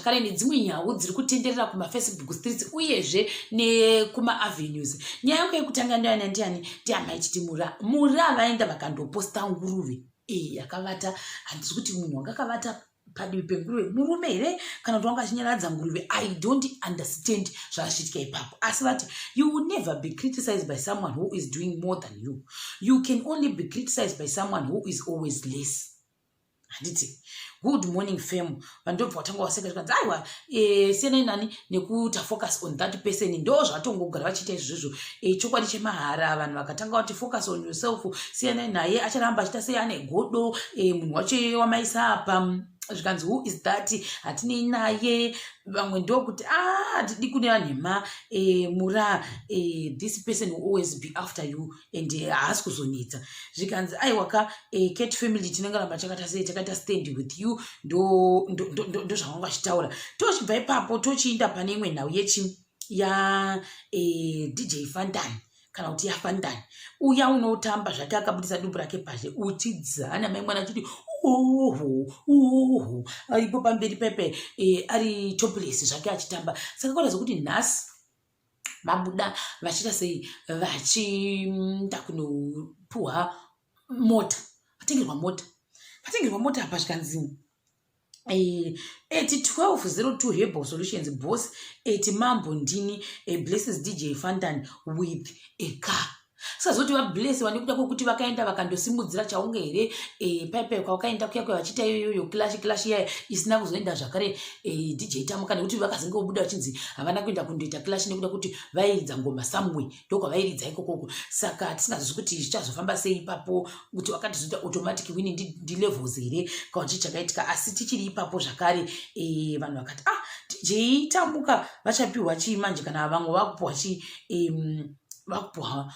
zvakare nedzimwe nyau dziri kutenderera kumafacebook streets uyezve nekumaavenius. Nyaya yangu yekutanga ndiyani ndiani ndiamaititi mura vaenda vakandoposta nguruve yakavata. Handisi kuti munhu wanga akavata padivi penguruve murume here kana kuti wanga achinyaradza nguruve. I don't understand zvasvitika ipapo. Asi vati you will never be criticized by someone who is doing more than you. You can only be criticized by someone who is always less. Handiti good morning fam vandobva watanga waseka zvikanzi aiwa sienai nani nekuta focus on that person. Ndo zvatongogara vachiita izvozvo chokwadi chemahara. Vanhu vakatanga kuti focus on yourself, sienai naye acharamba achiita sei ane godo, munhu wacho wamaisa apa zvikanzi who is that, hatinei naye. Vamwe ndokuti hatidi kuneva nhema mura this person will always be after you and haasi kuzonetsa. Zvikanzi aiwaka cat family tinenge ramba chakata sei takaita stand with you. Ndo zvavanga chitaura. Tochibva ipapo tochiinda pane imwe nhau ya DJ Fandani kana kuti yaFandani uya unotamba zvake akabudisa dumbu rake pazhe uchidzana mai mwana achiti aripo pamberi pepe ari topless zvake achitamba. Saka kwaona zokuti nhasi mabuda vachiita sei vachiita kunopuhwa mota. Vatengerwa mota apa zvikanzi eti 1202 Herbal Solutions boss eti Mambo Ndini blesses DJ Fandani with a car. Sazoti vabless vanekuda kwokuti vakaenda vakandosimudzira chaunge here paipai kwakaenda kuya kwavachita iyoyo clash iya isina kuzoenda zvakare DJ Tamuka nekuti vakazenge kubuda vachinzi havana kuenda kundoita clash nekuda kuti vairidza ngoma somewhere ndokwa ikokoko. Saka tisingazozvi kuti zvichazofamba sei ipapo kuti wakati zoita automatic winning levels here kana kuti chakaitika. Asi tichiri ipapo zvakare vanhu vakati DJ Tamuka vachapiwa chii manje kana vamwe vakupiwa chii vakupiwa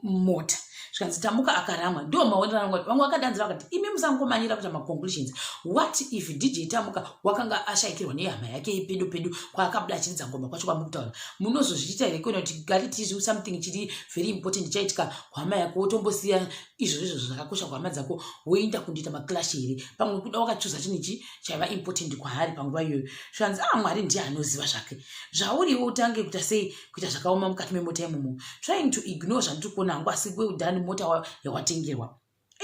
mota. Zvikanzi Tamuka akaramwa. Ndo maonero angu vamwe vakadanzira vakati imi musangomanyira kuita maconclusions. What if DJ Tamuka wakanga ashayikirwa nehama yake pedu kwaakabuda achiridza ngoma kwacho kwamukutaura munozozviita here kuona kuti gari something chiri very important chaitika hama yako wotombosiya izvozvo zvakakosha kuhama dzako woenda kundoita maclash here pamwe kuda wakachuza chinichi chaiva important kwaari panguva iyoyo. Zvikanzi Mwari ndiye anoziva zvake. Zvauriwo utange kuita sei kuita zvakaoma mukati memota imomo trying to ignore zvandiri kuona hangu asi weudhani mota yawatengerwa.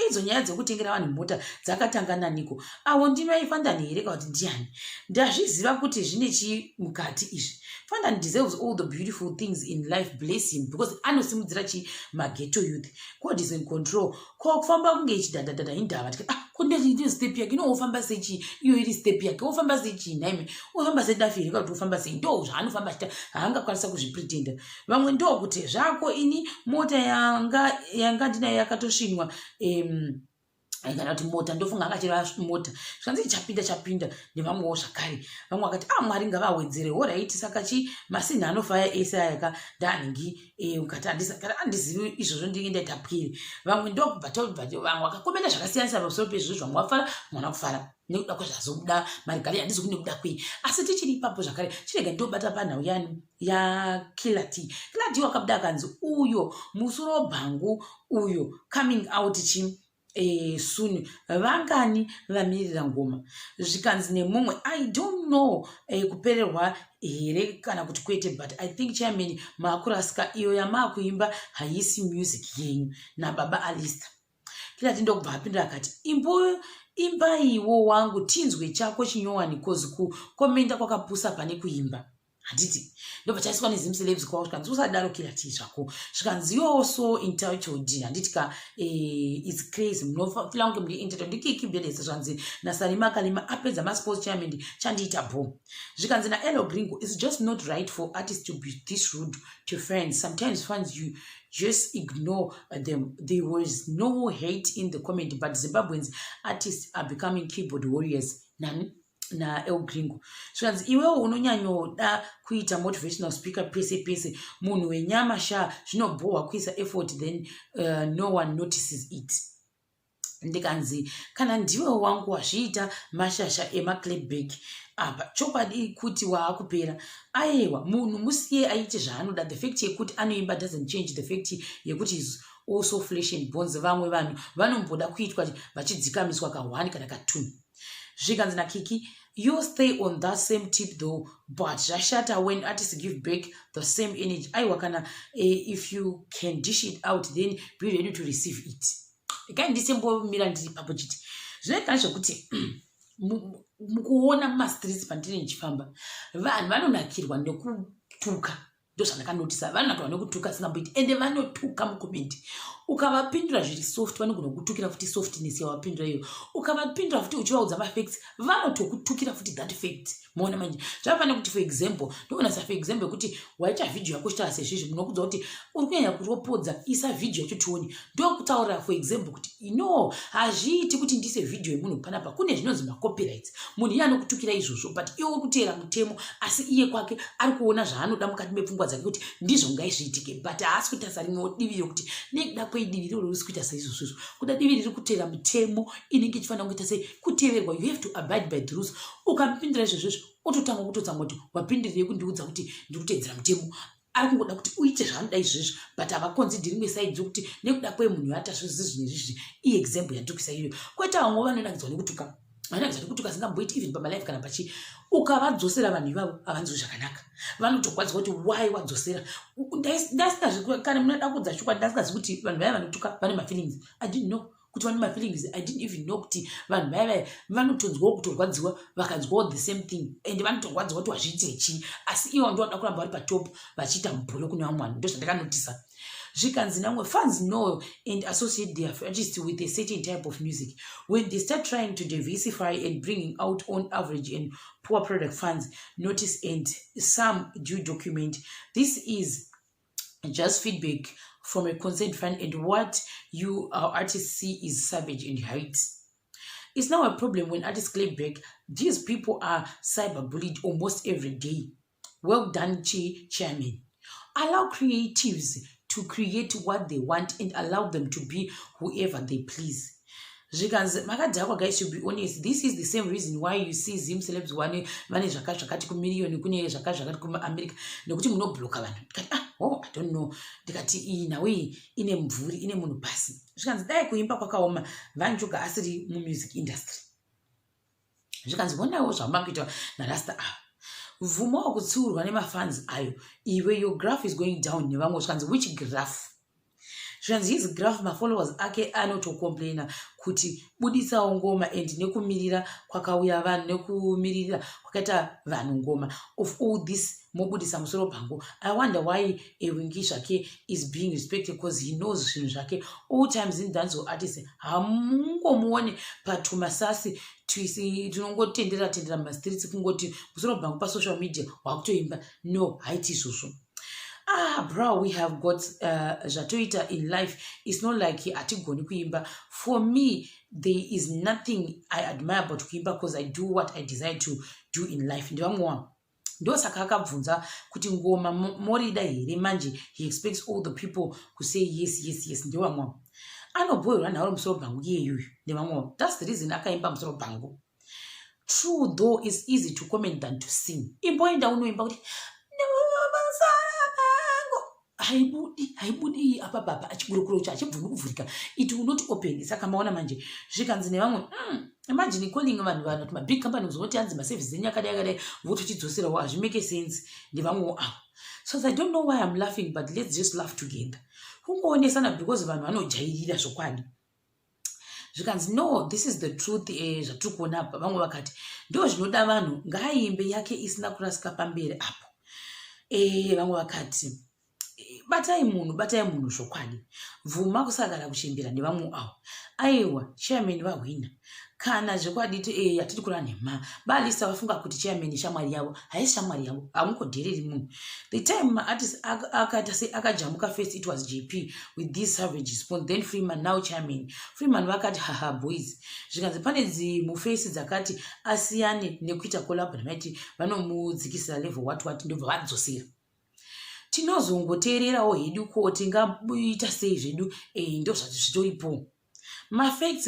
Idzo nyaya dzokutengera vanhu mota dzakatanga naniko. Awo ndimai Fandani here kana kuti ndiani? Ndazviziva kuti zvine chi mukati izvi. Fandani deserves all the beautiful things in life, bless him, because anosimudzira chi maghetto youth. God is in control. Kwa kufamba kunge ichidhadhadhadha indava kunde iri step yake inofamba sechi iyo iri step yake ofamba sechi naime ofamba sedafi here kuti ofamba sei ndo zvaanofamba chita haangakwanisa kuzvipretenda. Vamwe ndo kuti zvako ini mota yanga ndinayo yakatosvinwa kana kuti mota ndofunga akachira mota zvikanzi chapinda nevamwewo zvakare. Vamwe vakati Mwari ngavawedzere alright. Saka masini anofaya ese ayaka ndanhingi ukati handizivi izvozvo ndinge ndaitapwiri. Vamwe ndokubva vamwe vakakomenda zvakasiyana pamusoro pezvizvo zvamwe wafara mwana kufara nekuda kwezvazobuda marigari handisi kuti nekuda kwei. Asi tichiri ipapo zvakare chirega ndobata panhau yani Killer T wakabuda akanzi uyo musoro webhangu uyo coming out soon vangani vamirira ngoma. Zvikanzi nemumwe I don't know kupererwa here kana kuti kwete, but I think chairman makurasika iyo yamakuimba haisi music yenyu nababa Alistair. Kila tindokubva apindura akati imbaiwo wangu tinzwe chako chinyowani kozi kukomenda kwakapusa pane kuimba. Handiti ndobva chaiswa nezimcelebs kwavo zvikanzi usadaro Killer T zvako. Zvikanzi you're so entitled. Handiti it's crazy munofila kunge muri entitled ndikikibhelesa. Zvikanzi naSarima Kalima apedza masports chairman chandiita bom. Zvikanzi naElo Gringo it's just not right for artists to be this rude to friends. Sometimes fans you just ignore them. There was no hate in the comment, but Zimbabweans artists are becoming keyboard warriors. El Gringo. Zvikanzi iwewo unonyanyoda kuita motivational speaker pese munhu wenyama zvinobhohwa kuisa effort then no one notices it. Ndikanzi kana ndiwe wangu wazviita mashasha emaclubback apa chokwadi kuti waakupera aiwa munhu musiye aite zvaanoda. The fact yekuti anoimba doesn't change the fact yekuti is also flesh and bones. Vamwe vanhu vanomboda kuitwa vachidzikamiswa ka1 kana ka2. Zvikanzi naKiki You stay on that same tip though, but zvashata when artists give back the same energy. Aiwa kana if you can dish it out, then be ready to receive it. Again, ndisimbomira ndiri papo chiti zvinoita zvokuti mukuona mumastreets pandine ndichifamba vanhu vanonakirwa nekutuka. Ndozvandakanotisa vanonakirwa nekutuka singamboiti ende vanotuka mukomenti. Ukavapindura zviri soft vanogona kukutukira futi softness yawapindura iyo. Ukavapindura futi uchivaudza mafacts vanotokutukira futi that fact. Muona manje zvakafanira kuti for example ndogona for example kuti waita video yako chita sezvizvi munokudza kuti uri kunyanya kuropodza isa video yacho tione. Ndokutaura for example kuti no hazviiti kuti ndise video yemunhu panapa kune zvinonzi macopyrights. Munhu iye anokutukira izvozvo but iwe uri kuteera mutemo asi iye kwake ari kuona zvaanoda mukati mepfungwa dzake kuti ndizvo ngaizviitike but haasi kuita sarimwewo divi rokuti nekuda kwedivi riro riri kuita saizvozvizvo kuda divi riri kuteera mutemo inenge ichifanira kuita sei kuteverwa. You have to abide by the rules. Ukamupindira izvozvizvo ototanga kutotanga kuti wapindirei kundiudza kuti ndiri kuteedzera mutemo. Ari kungoda kuti uite zvaanoda izvizvi but havakonzidhiri mesaidzi kuti nekuda kwemunhu yata zvizvi nezvizvi iexample yandikuisa iyoyo. Kwete vamwe vanonakidzwa nekutuka vanonakidzwa nekutuka singamboiti even pamalife kana pachi. Ukavadzosera vanhu ivavo havanzwi zvakanaka. Vanotogwadzwa kuti why wadzosera. Ndasingazvi kana munoda kuudza chokwadi ndasingazivi kuti vanhu vaya vanotuka vane mafeelings. I didn't know kuti vane mafeelings. I didn't even know kuti vanhu vaya vanotonzwawo kutorwadziwa vakanzwawo the same thing and vanotorwadziwa kuti wazviitire chii asi ivo ndovoda kuramba vari patop vachiita mubholo kune vamwe vanhu. Ndozvandakanotisa. Zvikanzi namwe fans know and associate their artists with a certain type of music. When they start trying to diversify and bringing out on average and poor product, fans notice and some do document. This is just feedback from a concerned fan and what you our artists see is savage and hate. It's now a problem when artists claim back. These people are cyberbullied almost every day. Well done, Chairman. Allow creatives to create what they want and allow them to be whoever they please. Makadhakwa, guys, should be honest. This is the same reason why you see Zim celebs vane zvakati kumiliyoni kune zvakati kumaamerica nekuti munobloka vanhu. I don't know. Ndikati iyi nawe ine mvuri ine munhu pasi. Zvikanzi dai kuimba kwakaoma vanjoga asiri mumusic industry. Zvikanzi wonawo zvamakuita narasta vuma wakutsiurwa nemafans ayo iwe your graph is going down nevamwe. Zvikanzi which graph? Zvikanzi his graph mafollowers ake anotocomplaina kuti budisawo ngoma and nekumirira kwakauya vanhu nekumirira kwakaita vanhu ngoma of all this mobudisa musoro pangu. I wonder why Ewingi zvake is being respected because he knows zvinhu zvake. All times in dance artists hamungomuone patumasasi tinongotendera mumastreets kungoti musoro pangu pasocial media wakutoimba. No, haiti izvozvo. Bro, we have got zvatoita in life. It's not like atigoni kuimba. For me, there is nothing I admire about kuimba because I do what I desire to do in life. Ndosaka akabvunza kuti ngoma morida here manje. He expects all the people to say yes, yes, yes. Ndewamwa anoboyerwa nawo musoro pangu iyeyu ndevamwe. That's the reason akaimba musoro pangu. True though, it's easy to comment than to sing. Imboenda unoimba kuti haibudi apa baba achiburukuro achibvunu kuvhurika it will not open. Saka maona manje zvikanzi nevamwe imagine calling vanhu kuti mabig company uzoti anzi maservice enyu akadai votochidzoserawo hazvimake sense ndevamwewo avo. So I don't know why I'm laughing but let's just laugh together. Kungoonesana because vanhu vanojairira zvokwadi. Zvikanzi no, this is the truth. Zvatiri kuona apa vamwe vakati ndo zvinoda vanhu ngaaimbe yake isina kurasika pamberi apo. Vamwe vakati batai munhu zvokwadi. Vuma kusagara kuchimbira nevamwe avo. Aiwa chairman vahwina kana zvokwadi atiri kura nhema balisa vafunga kuti chairman shamwari yavo haisi shamwari yavo hamungodhereri munhu. The time artist akajamuka first it was JP with this savage response, then Freeman now chairman. Freeman vakati haha boys. Zvikanzi pane dzimufesi dzakati asiyane nekuita collab namaiti vanomudzikisira level what ndobva vadzosera. Tinozongoteererawo hedu kuti ngaita sei zvedu ndo zvati zvitoripo. Mafacts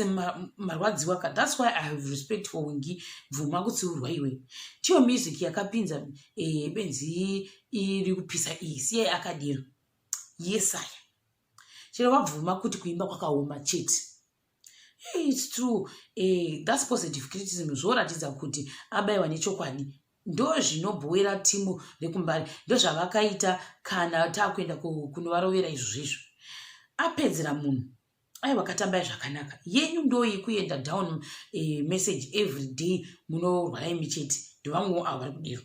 marwadziwa ka. That's why I have respect for Wingi Vuma kutsiurwa iwe. Tiyo music yakapinza benzi iri kupisa iyi siye akadiro. Yes I. Chero wabvuma kuti kuimba kwakaoma chete. It's true. That's positive criticism. Zvoratidza kuti abayiwa nechokwadi. Ndo zvinobhowera timu rekumbari. Ndo zvavakaita kana takuenda kunovarovera izvozvo. Apedzera munhu. Aiwa katamba zvakanaka. Yenyu ndo yekuenda down message every day munorwara imichete. Ndovamwewo avo vari kudero.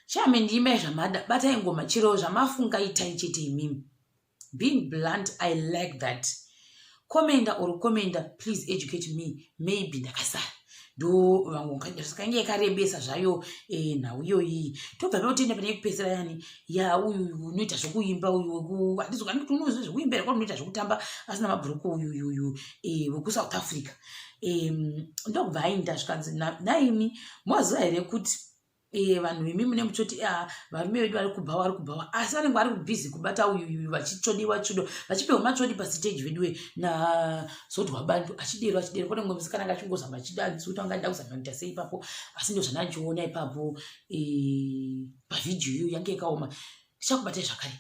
Chame ndime zvamada batai ngoma chero zvamafunga itai chete imimi. Being blunt, I like that. Komenda or komenda, please educate me. Maybe ndakasara. Do vangonge yakarembesa zvayo nhau iyoyi. Tobva pautenda pane kupedzera yani ya uyu unoita zvokuimba uyu hatizoka kuti unozwe zvokuimbera kwa unoita zvokutamba asina mabhuruku uyu weku South Africa. Ndokubva ainda zvikanzi naimi mwaziva here kuti vanhu vemi mune muchoti varume vedu vari kubhawa asi vanenge vari kubhizi kubata uyu vachitsvodiwa vachipewa matsvodi pasiteji veduwe nazodwa bantu achidero kone mumwe musikana anga achingozama achidanza kuti anga ndauza kuita sei ipapo asi ndo zvandinoona ipapo pavhidhiyo iyo yange yakaoma. Ndichakubatai zvakare.